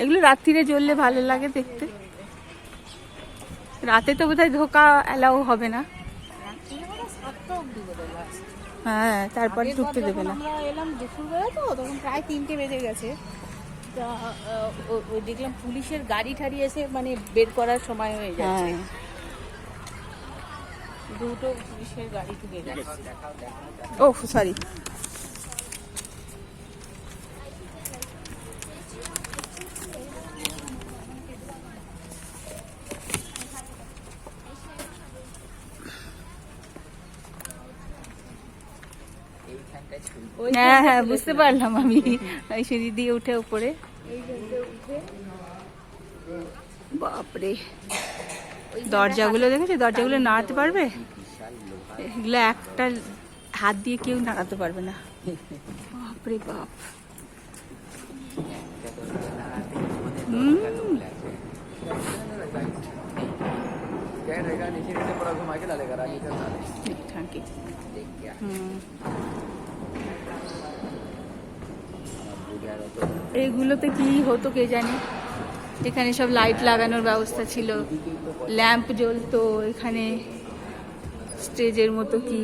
এগুলো রাত্রিরে জ্বললে ভালো লাগে দেখতে। রাতে তো বোধহয় ঢোকা অ্যালাউ হবে না। হ্যাঁ, তারপরে ঢুকতে দেবে না। আমরা এলাম দুপুরবেলা, তো তখন প্রায় 3টে বেজে গেছে। তা ওই দেখলাম পুলিশের গাড়ি ঠাড়ি এসে মানে বের করার সময় হয়ে যাচ্ছে। দুটো পুলিশের গাড়ি ঢুকে যাচ্ছে। Oh sorry. হ্যাঁ হ্যাঁ, বুঝতে পারলাম আমি। ওই সিঁড়ি দিয়ে উঠে উপরে। বাপরে, দরজাগুলো দেখেছো? দরজাগুলো নাড়াতে পারবে? এগুলো একটা হাত দিয়ে কেউ নাড়াতে পারবে না। বাপরে বাপ। এগুলোতে কি হতো কে জানে। এখানে সব লাইট লাগানোর ব্যবস্থা ছিল, ল্যাম্প জ্বলতো এখানে, স্টেজের মতো কি।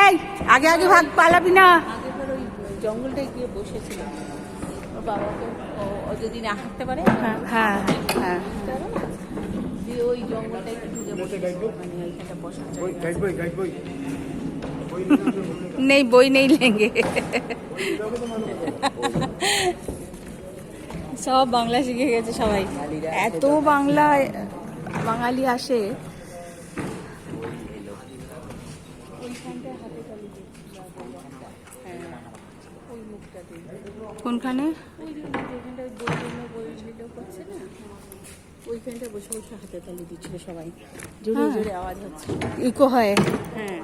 এই আগে আগে ভাগ, পালাবি না। আগেবার ওই জঙ্গলটায় গিয়ে বসেছিলাম ওর বাবাকে, ও যদি না হাঁটতে পারে, হ্যাঁ হ্যাঁ হ্যাঁ, দিয়ে ওই জঙ্গলটায় ঢুকে বসেছিল, মানে ওইখানটা বসার জায়গা। নেই বই নেই লেঙ্গে। সব বাংলা শিখে গেছে সবাই, এত বাংলা বাঙালি আসে। কোনখানে? ওইখানটা বসে বসে হাতে তালি দিচ্ছিল সবাই, জোরে জোরে আওয়াজ হচ্ছে, ইকো হয়। হ্যাঁ।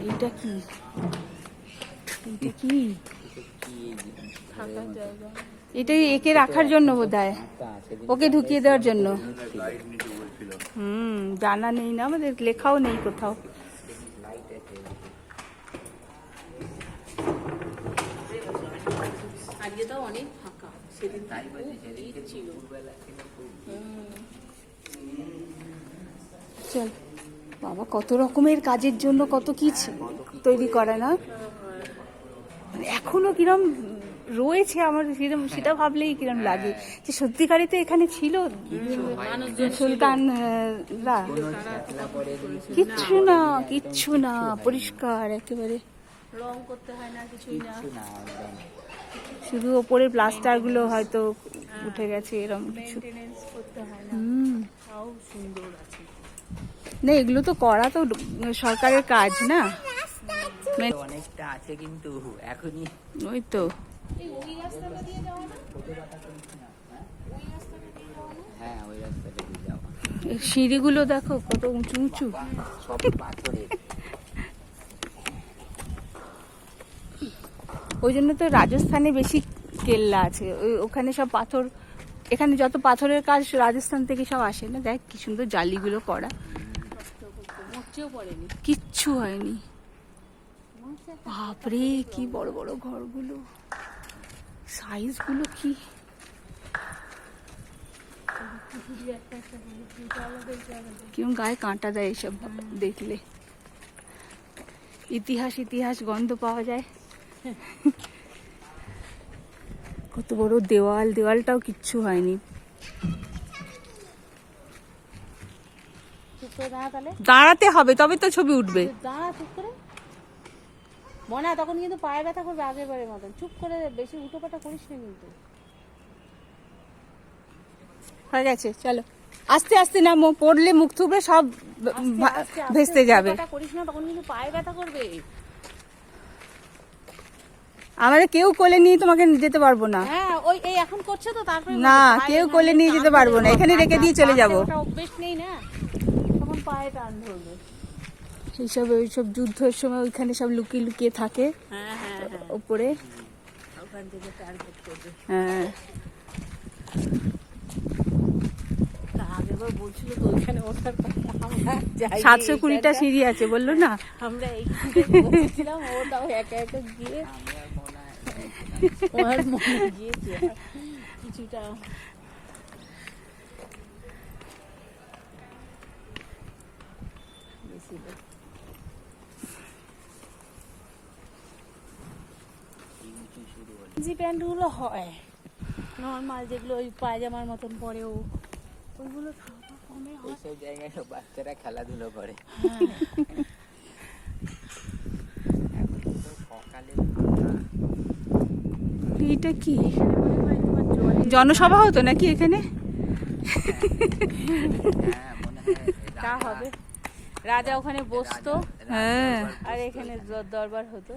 এটা কি? এটা কি? থাকার জায়গা। এটা একে রাখার জন্য বোধহয়, ওকে ঢুকিয়ে দেওয়ার জন্য। জানা নেই না আমাদের, লেখাও নেই কোথাও। আজকে তো অনেক ফাঁকা, সেদিন ছিল। চল বাবা, কত রকমের কাজের জন্য কত কি তৈরি করে না, মানে এখনো কিরম রয়েছে। আমার সেটা ভাবলেই কিরম লাগে যে সত্যিকারে তো এখানে ছিল সুলতানরা। কিচ্ছু না, কিচ্ছু না, পরিষ্কার একেবারে, রং করতে হয় না, কিছুই না, শুধু ওপরের প্লাস্টার গুলো হয়তো উঠে গেছে, এরকম কিছু করতে হয় না। তাও সুন্দর আছে। না, এগুলো তো করা তো সরকারের কাজ না, অনেকটা আছে কিন্তু এখনই। ওই তো হ্যাঁ, ওই রাস্তাটা দিয়ে যাওয়া। সিঁড়িগুলো দেখো কত উঁচু উঁচু, সব পাথরের। ওই জন্য তো রাজস্থানে বেশি কেল্লা আছে, ওখানে সব পাথর। এখানে যত পাথরের কাজ রাজস্থান থেকে সব আসে না। দেখ কি সুন্দর জালিগুলো করা, কিচ্ছু হয়নি। বাপরে কি বড় বড় ঘরগুলো, সাইজগুলো কি। কেউ গায়ে কাঁটা দেয় এসব দেখলে, ইতিহাস ইতিহাস গন্ধ পাওয়া যায়। কত বড় দেওয়াল, দেওয়ালটাও কিচ্ছু হয়নি। দাঁড়াতে হবে তবে তো ছবি উঠবে। দাঁড়া চুপ করে, মনে হয় তখন কিন্তু পায়ে ব্যথা করবে আগের বারের মতন। চুপ করে বেশি উঠোপাটা করিস না কিন্তু। হয়ে গেছে, চলো আস্তে আস্তে নামো, পড়লে মুখ থুবড়ে সব ভেস্তে যাবে। করিস না, তখন কিন্তু পায়ে ব্যথা করবে। আমাদের কেউ কোলে নিয়ে তোমাকে যেতে পারবো না। হ্যাঁ, ওই এই এখন করছে তো, তারপরে না, কেউ কোলে নিয়ে যেতে পারবো না, এখানে রেখে দিয়ে চলে যাবো। অভ্যেস নেই না, তখন পায়ে টান ধরবে। ওইসব যুদ্ধের সময় ওইখানে সব লুকিয়ে লুকিয়ে থাকে। হ্যাঁ হ্যাঁ, উপরে ওখান থেকে টার্গেট করবে। হ্যাঁ, আগে এবার বলছিল তো ওইখানে ওঠার কথা, আমরা যাইনি 720টা এখানটা। সিঁড়ি আছে বললো না। আমরা এইখানে বসেছিলাম, ওটাও একা একা গিয়ে আমার মনে হয় ওর মনে গিয়েছে কিছুটা। বেশি লোক। কিছু শুরু হলো। জি প্যান্টগুলো হয় নর্মাল, যেগুলো ওই পায়জামার মতন পরেও ওইগুলো খাওয়া কমে হয়। এইসব জায়গায় সব বাচ্চারা খেলাধুলো করে। হ্যাঁ। এখন তো সকালে এটা কি এখানে মনে হয় তোমার জলে জনসভা হতো নাকি এখানে? হ্যাঁ মনে হয় তা হবে, রাজা ওখানে বসতো হ্যাঁ। আর এখানে দরবার হতো।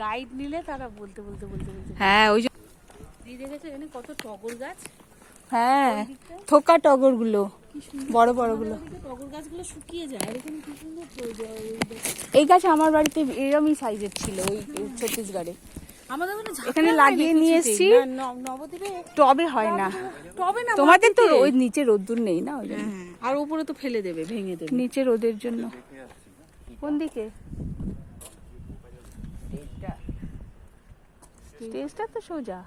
গাইড নিলে তারা বলতে বলতে বলতে বলতে হ্যাঁ ওই যে, দিয়ে দেখেছো এখানে কত টগর গাছ, হ্যাঁ থোকা টগর গুলো, বড় বড় গুলো। ওদিকে টগর গাছগুলো শুকিয়ে যায়, আর এখানে কি সুন্দর এই গাছ আমার বাড়িতে এরমই সাইজের ছিল ওই ছত্তিশগড়ে। আমাদের ওখানে এখানে লাগিয়ে নিয়ে এসছি। নবদ্বীপে টবে হয় না, টবে না, তোমাদের তো মাটিতে। ওই নিচে রোদ্দুর নেই না, ওই জন্য। হ্যাঁ, আর উপরে তো ফেলে দেবে, ভেঙে দেবে। নিচে রোদের জন্য। কোন দিকে? স্টেজটা স্টেজটা তো সোজা।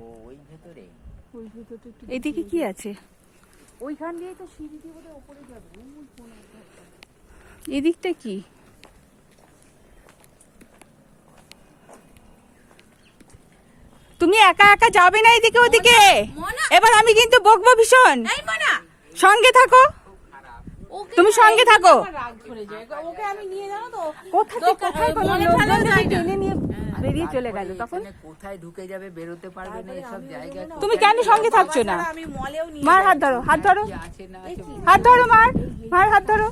ও ওই ভেতরে ওই ভিতরটা একটু এদিকে কি আছে? ওইখান দিয়ে তো সিঁড়ি দিয়ে বোধহয় উপরে যাবে। ওই কোণায় ঘরটা। এদিকটা কি? তুমি একা একা যাবে না এদিকে ওদিকে, এবার আমি কিন্তু বকবো ভীষণ। সঙ্গে থাকো, ওকে তুমি সঙ্গে থাকো। আমার রাগ ধরে যায়, ওকে আমি নিয়ে যাবো তো কোথায় কোথায় কোনো মনে লোকজন ফেলেও যায় না। টেনে নিয়ে বেরিয়ে চলে গেল, তখন এখানে কোথায় ঢুকে যাবে, বেরোতে পারবে না এসব জায়গা। তুমি কেন সঙ্গে থাকছো না? আমি মলেও নিয়ে মার হাত ধরো, হাত ধরো, কি আছে না আছে হাত ধরো, মার মার হাত ধরো,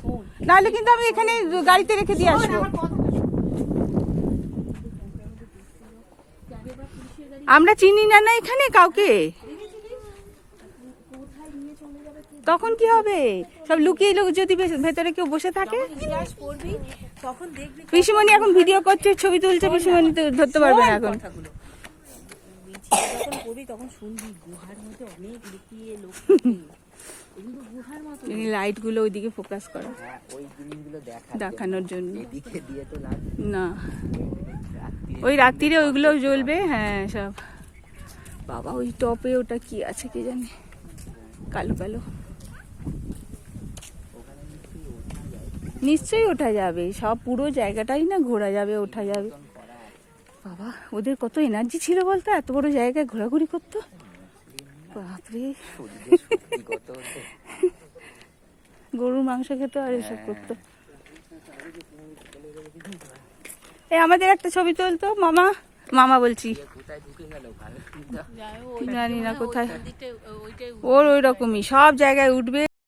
নাহলে কিন্তু আমি এখানে গাড়িতে রেখে দিয়ে আসবো। আমরা চিনি না না এখানে কাউকে, তখন কি হবে? সব লুকিয়ে লোক যদি ভেতরে কেউ বসে থাকে। ইতিহাস পড়বি তখন দেখবি পিসিমণি এখন ভিডিও করছে, ছবি তুলছে, পিসিমণি তো ধরতে পারবে না এখন। কথাগুলো। ইতিহাস যখন পড়বি তখন শুনবি গুহার মধ্যে অনেক লুকিয়ে লোক থাকে। এগুলো গুহার মতো। লাইট গুলো ওইদিকে ফোকাস করো, হ্যাঁ ওই জিনিসগুলো দেখানোর জন্য। এদিকে দিয়ে তো লাগবে না রাত্রিরে। ওই রাত্রিরে ওইগুলো জ্বলবে। হ্যাঁ সব। বাবা ওই টপে ওটা কি আছে কি জানি, কালো কালো। নিশ্চয়ই ওঠা যাবে, সব পুরো জায়গাটাই না ঘোরা যাবে, ওঠা যাবে। বাবা ওদের কত এনার্জি ছিল বলতো, এত বড় জায়গায় ঘোরাঘুরি করতো। বাপরে, শরীরে শক্তিগত হতে। গরুর মাংস খেতো আর এসব করতো। আমাদের একটা ছবি তুলতো মামা, মামা বলছি, কোথায় ঢুকে গেল ভালো জানি না কোথায়। দিকটা ওইটাই ওর ওই রকমই সব জায়গায় উঠবে।